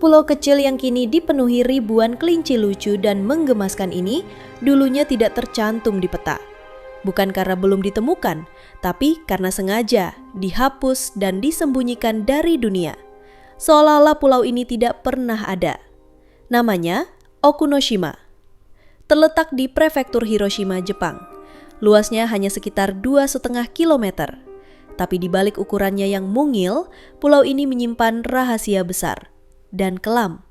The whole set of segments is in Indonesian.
Pulau kecil yang kini dipenuhi ribuan kelinci lucu dan menggemaskan ini dulunya tidak tercantum di peta. Bukan karena belum ditemukan, tapi karena sengaja dihapus dan disembunyikan dari dunia. Seolah-olah pulau ini tidak pernah ada. Namanya Okunoshima. Terletak di prefektur Hiroshima, Jepang. Luasnya hanya sekitar 2,5 kilometer. Tapi di balik ukurannya yang mungil, pulau ini menyimpan rahasia besar dan kelam.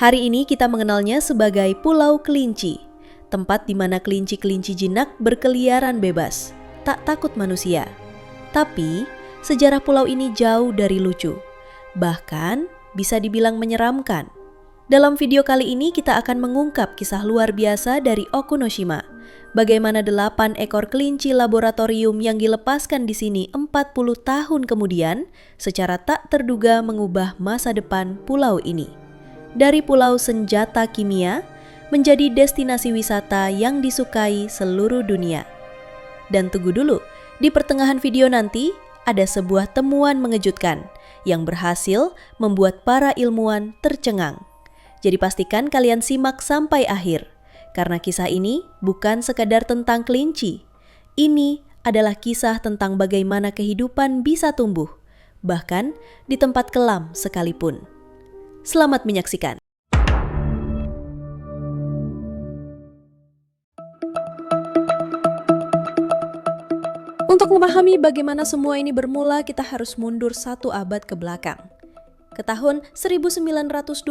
Hari ini kita mengenalnya sebagai Pulau Kelinci, tempat di mana kelinci-kelinci jinak berkeliaran bebas, tak takut manusia. Tapi, sejarah pulau ini jauh dari lucu, bahkan bisa dibilang menyeramkan. Dalam video kali ini kita akan mengungkap kisah luar biasa dari Okunoshima, bagaimana 8 ekor kelinci laboratorium yang dilepaskan di sini 40 tahun kemudian secara tak terduga mengubah masa depan pulau ini. Dari pulau senjata kimia menjadi destinasi wisata yang disukai seluruh dunia. Dan tunggu dulu, di pertengahan video nanti ada sebuah temuan mengejutkan yang berhasil membuat para ilmuwan tercengang. Jadi pastikan kalian simak sampai akhir. Karena kisah ini bukan sekadar tentang kelinci. Ini adalah kisah tentang bagaimana kehidupan bisa tumbuh, bahkan di tempat kelam sekalipun. Selamat menyaksikan. Untuk memahami bagaimana semua ini bermula, kita harus mundur 1 abad ke belakang, ke tahun 1925.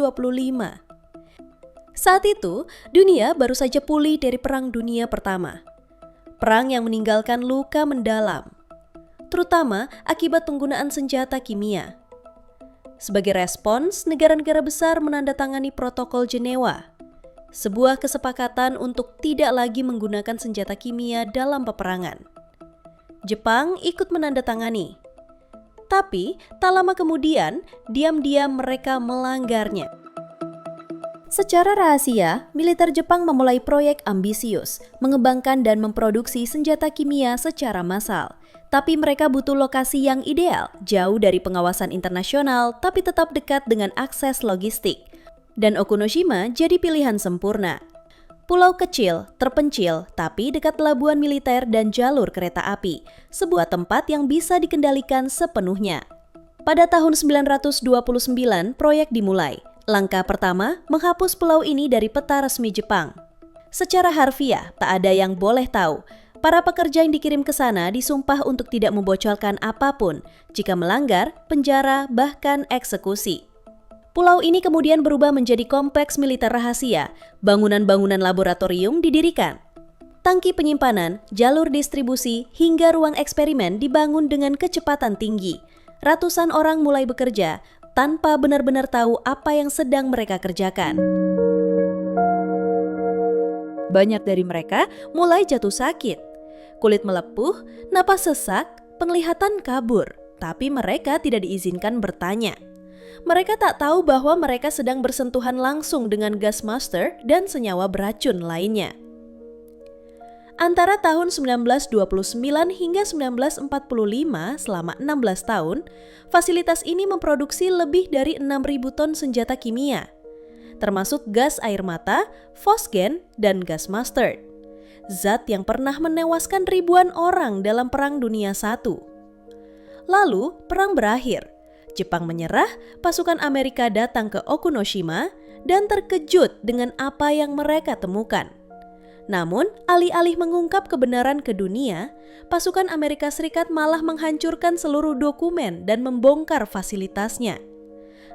Saat itu, dunia baru saja pulih dari Perang Dunia Pertama. Perang yang meninggalkan luka mendalam, terutama akibat penggunaan senjata kimia. Sebagai respons, negara-negara besar menandatangani Protokol Jenewa, sebuah kesepakatan untuk tidak lagi menggunakan senjata kimia dalam peperangan. Jepang ikut menandatangani, tapi tak lama kemudian, diam-diam mereka melanggarnya. Secara rahasia, militer Jepang memulai proyek ambisius, mengembangkan dan memproduksi senjata kimia secara massal. Tapi mereka butuh lokasi yang ideal, jauh dari pengawasan internasional, tapi tetap dekat dengan akses logistik. Dan Okunoshima jadi pilihan sempurna. Pulau kecil, terpencil, tapi dekat pelabuhan militer dan jalur kereta api, sebuah tempat yang bisa dikendalikan sepenuhnya. Pada tahun 1929, proyek dimulai. Langkah pertama, menghapus pulau ini dari peta resmi Jepang. Secara harfiah, tak ada yang boleh tahu. Para pekerja yang dikirim ke sana disumpah untuk tidak membocorkan apapun. Jika melanggar, penjara, bahkan eksekusi. Pulau ini kemudian berubah menjadi kompleks militer rahasia. Bangunan-bangunan laboratorium didirikan. Tangki penyimpanan, jalur distribusi, hingga ruang eksperimen dibangun dengan kecepatan tinggi. Ratusan orang mulai bekerja tanpa benar-benar tahu apa yang sedang mereka kerjakan. Banyak dari mereka mulai jatuh sakit, kulit melepuh, napas sesak, penglihatan kabur, tapi mereka tidak diizinkan bertanya. Mereka tak tahu bahwa mereka sedang bersentuhan langsung dengan gas master dan senyawa beracun lainnya. Antara tahun 1929 hingga 1945, selama 16 tahun, fasilitas ini memproduksi lebih dari 6.000 ton senjata kimia, termasuk gas air mata, fosgen, dan gas mustard. Zat yang pernah menewaskan ribuan orang dalam Perang Dunia I. Lalu, perang berakhir. Jepang menyerah, pasukan Amerika datang ke Okunoshima dan terkejut dengan apa yang mereka temukan. Namun, alih-alih mengungkap kebenaran ke dunia, pasukan Amerika Serikat malah menghancurkan seluruh dokumen dan membongkar fasilitasnya.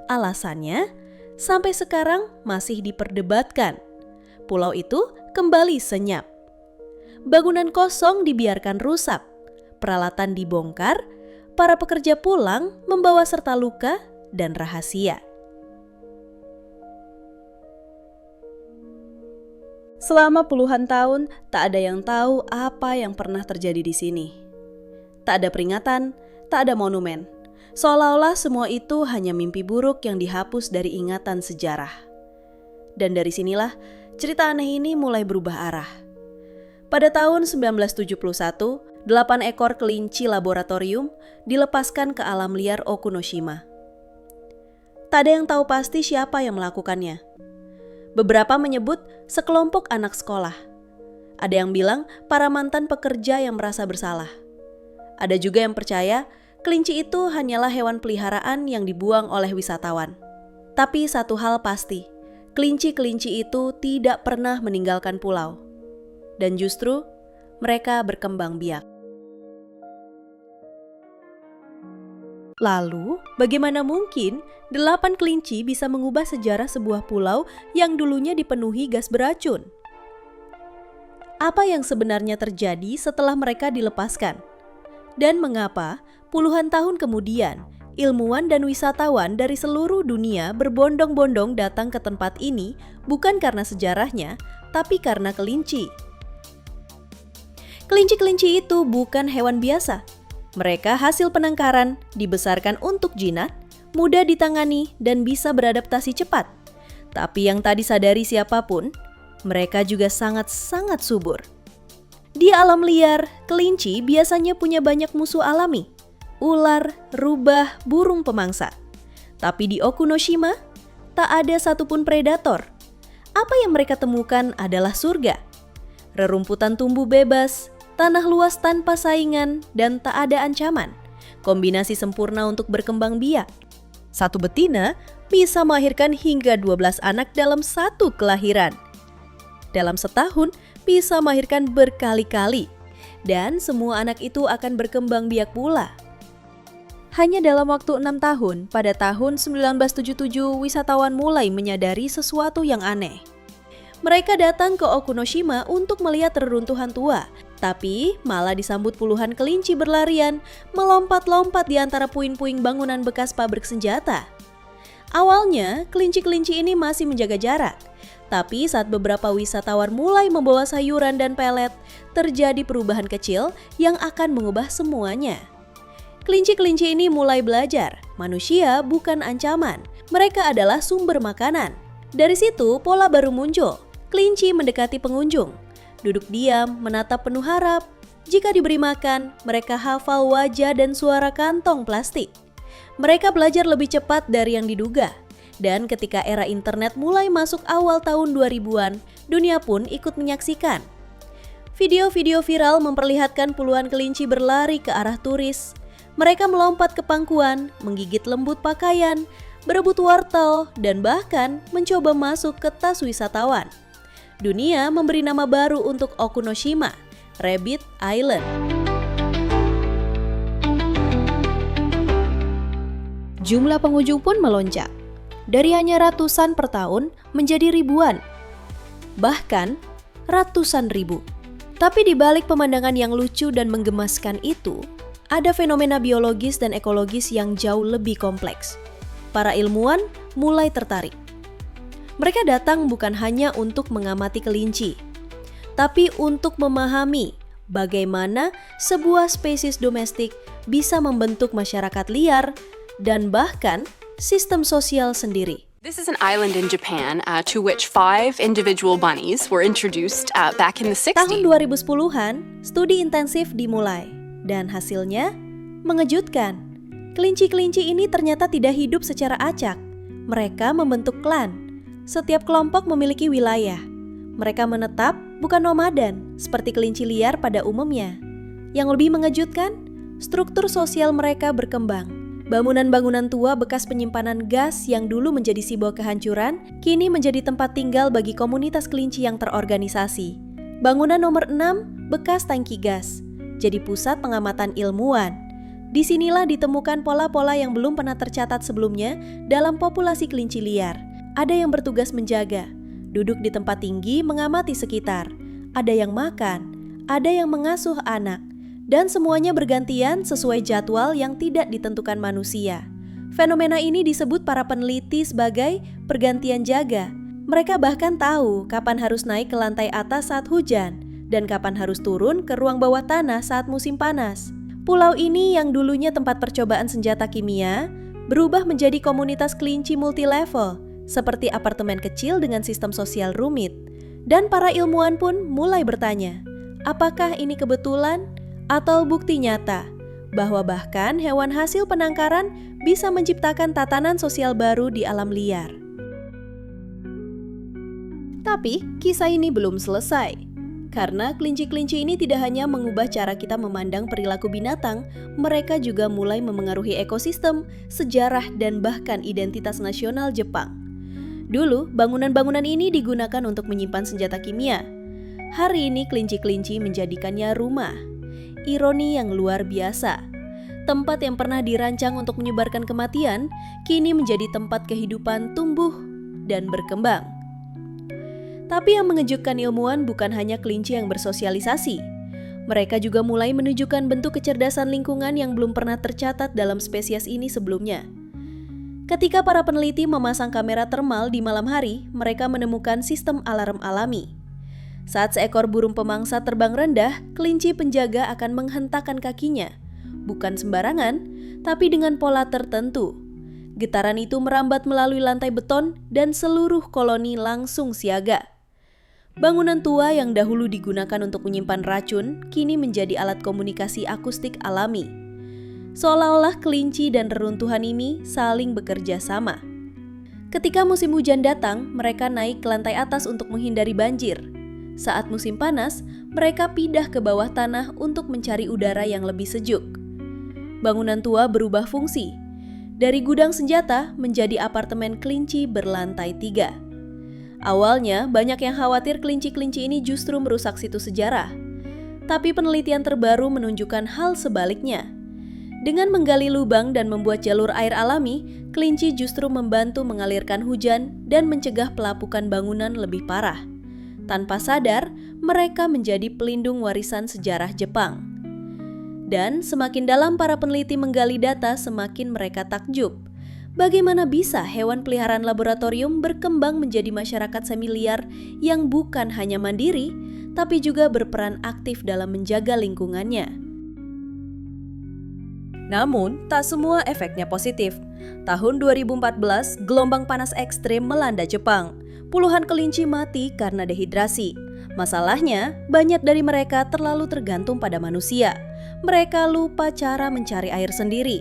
Alasannya, sampai sekarang masih diperdebatkan. Pulau itu kembali senyap. Bangunan kosong dibiarkan rusak, peralatan dibongkar, para pekerja pulang membawa serta luka dan rahasia. Selama puluhan tahun, tak ada yang tahu apa yang pernah terjadi di sini. Tak ada peringatan, tak ada monumen. Seolah-olah semua itu hanya mimpi buruk yang dihapus dari ingatan sejarah. Dan dari sinilah cerita aneh ini mulai berubah arah. Pada tahun 1971, 8 ekor kelinci laboratorium dilepaskan ke alam liar Okunoshima. Tak ada yang tahu pasti siapa yang melakukannya. Beberapa menyebut sekelompok anak sekolah. Ada yang bilang para mantan pekerja yang merasa bersalah. Ada juga yang percaya kelinci itu hanyalah hewan peliharaan yang dibuang oleh wisatawan. Tapi satu hal pasti, kelinci-kelinci itu tidak pernah meninggalkan pulau. Dan justru mereka berkembang biak. Lalu, bagaimana mungkin 8 kelinci bisa mengubah sejarah sebuah pulau yang dulunya dipenuhi gas beracun? Apa yang sebenarnya terjadi setelah mereka dilepaskan? Dan mengapa puluhan tahun kemudian, ilmuwan dan wisatawan dari seluruh dunia berbondong-bondong datang ke tempat ini bukan karena sejarahnya, tapi karena kelinci? Kelinci-kelinci itu bukan hewan biasa. Mereka hasil penangkaran, dibesarkan untuk jinak, mudah ditangani, dan bisa beradaptasi cepat. Tapi yang tak disadari siapapun, mereka juga sangat-sangat subur. Di alam liar, kelinci biasanya punya banyak musuh alami. Ular, rubah, burung pemangsa. Tapi di Okunoshima, tak ada satupun predator. Apa yang mereka temukan adalah surga. Rerumputan tumbuh bebas, tanah luas tanpa saingan, dan tak ada ancaman. Kombinasi sempurna untuk berkembang biak. Satu betina bisa melahirkan hingga 12 anak dalam satu kelahiran. Dalam setahun bisa melahirkan berkali-kali. Dan semua anak itu akan berkembang biak pula. Hanya dalam waktu 6 tahun, pada tahun 1977, wisatawan mulai menyadari sesuatu yang aneh. Mereka datang ke Okunoshima untuk melihat reruntuhan tua, tapi malah disambut puluhan kelinci berlarian, melompat-lompat di antara puing-puing bangunan bekas pabrik senjata. Awalnya, kelinci-kelinci ini masih menjaga jarak, tapi saat beberapa wisatawan mulai membawa sayuran dan pelet, terjadi perubahan kecil yang akan mengubah semuanya. Kelinci-kelinci ini mulai belajar, manusia bukan ancaman, mereka adalah sumber makanan. Dari situ, pola baru muncul. Kelinci mendekati pengunjung, duduk diam, menatap penuh harap. Jika diberi makan, mereka hafal wajah dan suara kantong plastik. Mereka belajar lebih cepat dari yang diduga. Dan ketika era internet mulai masuk awal tahun 2000-an, dunia pun ikut menyaksikan. Video-video viral memperlihatkan puluhan kelinci berlari ke arah turis. Mereka melompat ke pangkuan, menggigit lembut pakaian, berebut wortel, dan bahkan mencoba masuk ke tas wisatawan. Dunia memberi nama baru untuk Okunoshima, Rabbit Island. Jumlah pengunjung pun melonjak. Dari hanya ratusan per tahun menjadi ribuan. Bahkan ratusan ribu. Tapi di balik pemandangan yang lucu dan menggemaskan itu, ada fenomena biologis dan ekologis yang jauh lebih kompleks. Para ilmuwan mulai tertarik. Mereka datang bukan hanya untuk mengamati kelinci, tapi untuk memahami bagaimana sebuah spesies domestik bisa membentuk masyarakat liar dan bahkan sistem sosial sendiri. This is an island in Japan to which 5 individual bunnies were introduced back in the 60s. Tahun 2010-an, studi intensif dimulai dan hasilnya mengejutkan. Kelinci-kelinci ini ternyata tidak hidup secara acak. Mereka membentuk klan. Setiap kelompok memiliki wilayah. Mereka menetap, bukan nomaden, seperti kelinci liar pada umumnya. Yang lebih mengejutkan, struktur sosial mereka berkembang. Bangunan-bangunan tua bekas penyimpanan gas yang dulu menjadi simbol kehancuran, kini menjadi tempat tinggal bagi komunitas kelinci yang terorganisasi. Bangunan nomor 6, bekas tangki gas, jadi pusat pengamatan ilmuwan. Disinilah ditemukan pola-pola yang belum pernah tercatat sebelumnya dalam populasi kelinci liar. Ada yang bertugas menjaga, duduk di tempat tinggi mengamati sekitar. Ada yang makan, ada yang mengasuh anak, dan semuanya bergantian sesuai jadwal yang tidak ditentukan manusia. Fenomena ini disebut para peneliti sebagai pergantian jaga. Mereka bahkan tahu kapan harus naik ke lantai atas saat hujan, dan kapan harus turun ke ruang bawah tanah saat musim panas. Pulau ini yang dulunya tempat percobaan senjata kimia, berubah menjadi komunitas kelinci multilevel, seperti apartemen kecil dengan sistem sosial rumit. Dan para ilmuwan pun mulai bertanya, apakah ini kebetulan atau bukti nyata bahwa bahkan hewan hasil penangkaran bisa menciptakan tatanan sosial baru di alam liar. Tapi kisah ini belum selesai, karena kelinci-kelinci ini tidak hanya mengubah cara kita memandang perilaku binatang, mereka juga mulai memengaruhi ekosistem, sejarah, dan bahkan identitas nasional Jepang. Dulu, bangunan-bangunan ini digunakan untuk menyimpan senjata kimia. Hari ini kelinci-kelinci menjadikannya rumah. Ironi yang luar biasa. Tempat yang pernah dirancang untuk menyebarkan kematian, kini menjadi tempat kehidupan tumbuh dan berkembang. Tapi yang mengejutkan ilmuwan bukan hanya kelinci yang bersosialisasi. Mereka juga mulai menunjukkan bentuk kecerdasan lingkungan yang belum pernah tercatat dalam spesies ini sebelumnya. Ketika para peneliti memasang kamera termal di malam hari, mereka menemukan sistem alarm alami. Saat seekor burung pemangsa terbang rendah, kelinci penjaga akan menghentakkan kakinya. Bukan sembarangan, tapi dengan pola tertentu. Getaran itu merambat melalui lantai beton dan seluruh koloni langsung siaga. Bangunan tua yang dahulu digunakan untuk menyimpan racun, kini menjadi alat komunikasi akustik alami. Seolah-olah kelinci dan reruntuhan ini saling bekerja sama. Ketika musim hujan datang, mereka naik ke lantai atas untuk menghindari banjir. Saat musim panas, mereka pindah ke bawah tanah untuk mencari udara yang lebih sejuk. Bangunan tua berubah fungsi. Dari gudang senjata menjadi apartemen kelinci berlantai 3. Awalnya, banyak yang khawatir kelinci-kelinci ini justru merusak situs sejarah. Tapi penelitian terbaru menunjukkan hal sebaliknya. Dengan menggali lubang dan membuat jalur air alami, kelinci justru membantu mengalirkan hujan dan mencegah pelapukan bangunan lebih parah. Tanpa sadar, mereka menjadi pelindung warisan sejarah Jepang. Dan semakin dalam para peneliti menggali data, semakin mereka takjub. Bagaimana bisa hewan peliharaan laboratorium berkembang menjadi masyarakat semi-liar yang bukan hanya mandiri, tapi juga berperan aktif dalam menjaga lingkungannya? Namun, tak semua efeknya positif. Tahun 2014, gelombang panas ekstrim melanda Jepang. Puluhan kelinci mati karena dehidrasi. Masalahnya, banyak dari mereka terlalu tergantung pada manusia. Mereka lupa cara mencari air sendiri,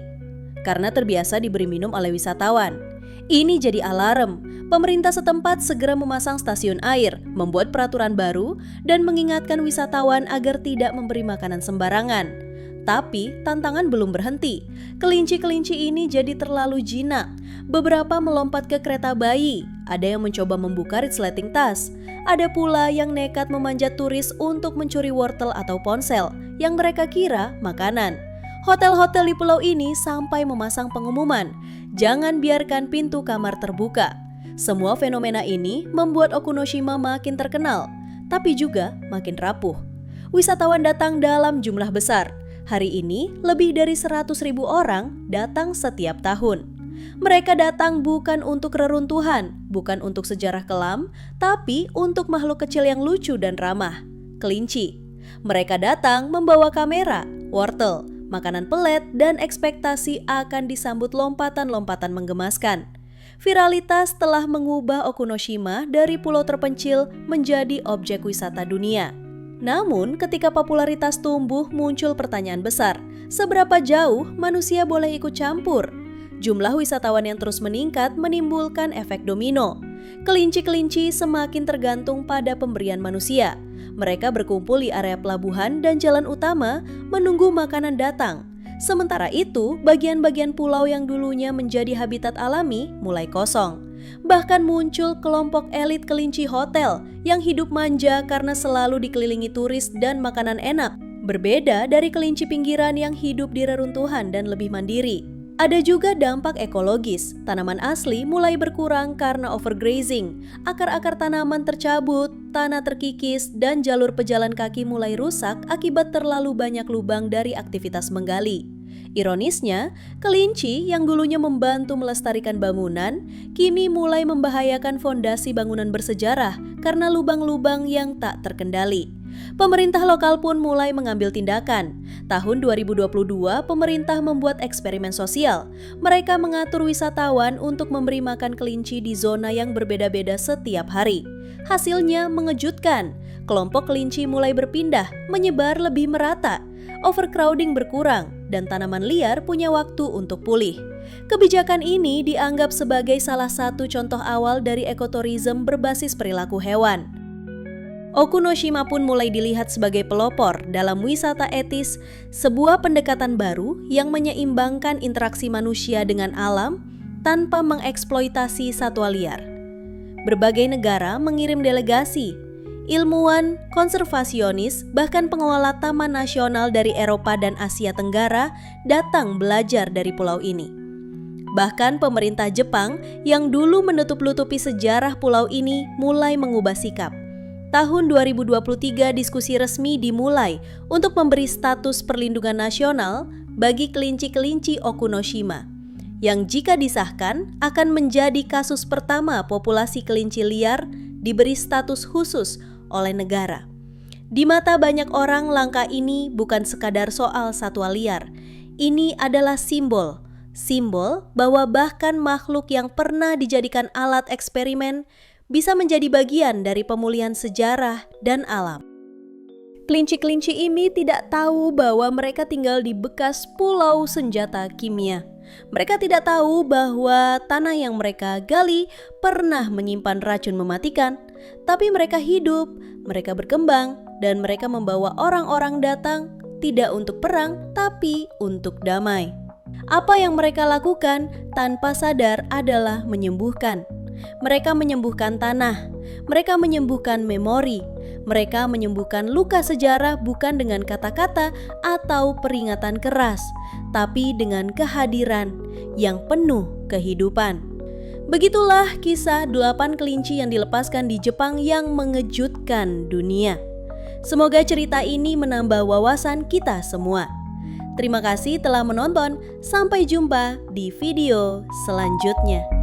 karena terbiasa diberi minum oleh wisatawan. Ini jadi alarm. Pemerintah setempat segera memasang stasiun air, membuat peraturan baru, dan mengingatkan wisatawan agar tidak memberi makanan sembarangan. Tapi tantangan belum berhenti. Kelinci-kelinci ini jadi terlalu jinak. Beberapa melompat ke kereta bayi, ada yang mencoba membuka resleting tas. Ada pula yang nekat memanjat turis untuk mencuri wortel atau ponsel yang mereka kira makanan. Hotel-hotel di pulau ini sampai memasang pengumuman, jangan biarkan pintu kamar terbuka. Semua fenomena ini membuat Okunoshima makin terkenal, tapi juga makin rapuh. Wisatawan datang dalam jumlah besar. Hari ini lebih dari 100.000 orang datang setiap tahun. Mereka datang bukan untuk reruntuhan, bukan untuk sejarah kelam, tapi untuk makhluk kecil yang lucu dan ramah, kelinci. Mereka datang membawa kamera, wortel, makanan pelet, dan ekspektasi akan disambut lompatan-lompatan menggemaskan. Viralitas telah mengubah Okunoshima dari pulau terpencil menjadi objek wisata dunia. Namun, ketika popularitas tumbuh, muncul pertanyaan besar. Seberapa jauh manusia boleh ikut campur? Jumlah wisatawan yang terus meningkat menimbulkan efek domino. Kelinci-kelinci semakin tergantung pada pemberian manusia. Mereka berkumpul di area pelabuhan dan jalan utama menunggu makanan datang. Sementara itu, bagian-bagian pulau yang dulunya menjadi habitat alami mulai kosong. Bahkan muncul kelompok elit kelinci hotel yang hidup manja karena selalu dikelilingi turis dan makanan enak. Berbeda dari kelinci pinggiran yang hidup di reruntuhan dan lebih mandiri. Ada juga dampak ekologis. Tanaman asli mulai berkurang karena overgrazing. Akar-akar tanaman tercabut, tanah terkikis, dan jalur pejalan kaki mulai rusak akibat terlalu banyak lubang dari aktivitas menggali. Ironisnya, kelinci yang dulunya membantu melestarikan bangunan, kini mulai membahayakan fondasi bangunan bersejarah karena lubang-lubang yang tak terkendali. Pemerintah lokal pun mulai mengambil tindakan. Tahun 2022, pemerintah membuat eksperimen sosial. Mereka mengatur wisatawan untuk memberi makan kelinci di zona yang berbeda-beda setiap hari. Hasilnya mengejutkan. Kelompok kelinci mulai berpindah, menyebar lebih merata. Overcrowding berkurang, dan tanaman liar punya waktu untuk pulih. Kebijakan ini dianggap sebagai salah satu contoh awal dari ekoturism berbasis perilaku hewan. Okunoshima pun mulai dilihat sebagai pelopor dalam wisata etis, sebuah pendekatan baru yang menyeimbangkan interaksi manusia dengan alam tanpa mengeksploitasi satwa liar. Berbagai negara mengirim delegasi, ilmuwan, konservasionis, bahkan pengelola taman nasional dari Eropa dan Asia Tenggara datang belajar dari pulau ini. Bahkan pemerintah Jepang yang dulu menutup-nutupi sejarah pulau ini mulai mengubah sikap. Tahun 2023 diskusi resmi dimulai untuk memberi status perlindungan nasional bagi kelinci-kelinci Okunoshima, yang jika disahkan akan menjadi kasus pertama populasi kelinci liar diberi status khusus oleh negara. Di mata banyak orang, langkah ini bukan sekadar soal satwa liar. Ini adalah simbol bahwa bahkan makhluk yang pernah dijadikan alat eksperimen bisa menjadi bagian dari pemulihan sejarah dan alam. Kelinci-kelinci ini tidak tahu bahwa mereka tinggal di bekas pulau senjata kimia. Mereka tidak tahu bahwa tanah yang mereka gali pernah menyimpan racun mematikan. Tapi mereka hidup, mereka berkembang, dan mereka membawa orang-orang datang tidak untuk perang, tapi untuk damai. Apa yang mereka lakukan tanpa sadar adalah menyembuhkan. Mereka menyembuhkan tanah, mereka menyembuhkan memori, mereka menyembuhkan luka sejarah bukan dengan kata-kata atau peringatan keras, tapi dengan kehadiran yang penuh kehidupan. Begitulah kisah 8 kelinci yang dilepaskan di Jepang yang mengejutkan dunia. Semoga cerita ini menambah wawasan kita semua. Terima kasih telah menonton, sampai jumpa di video selanjutnya.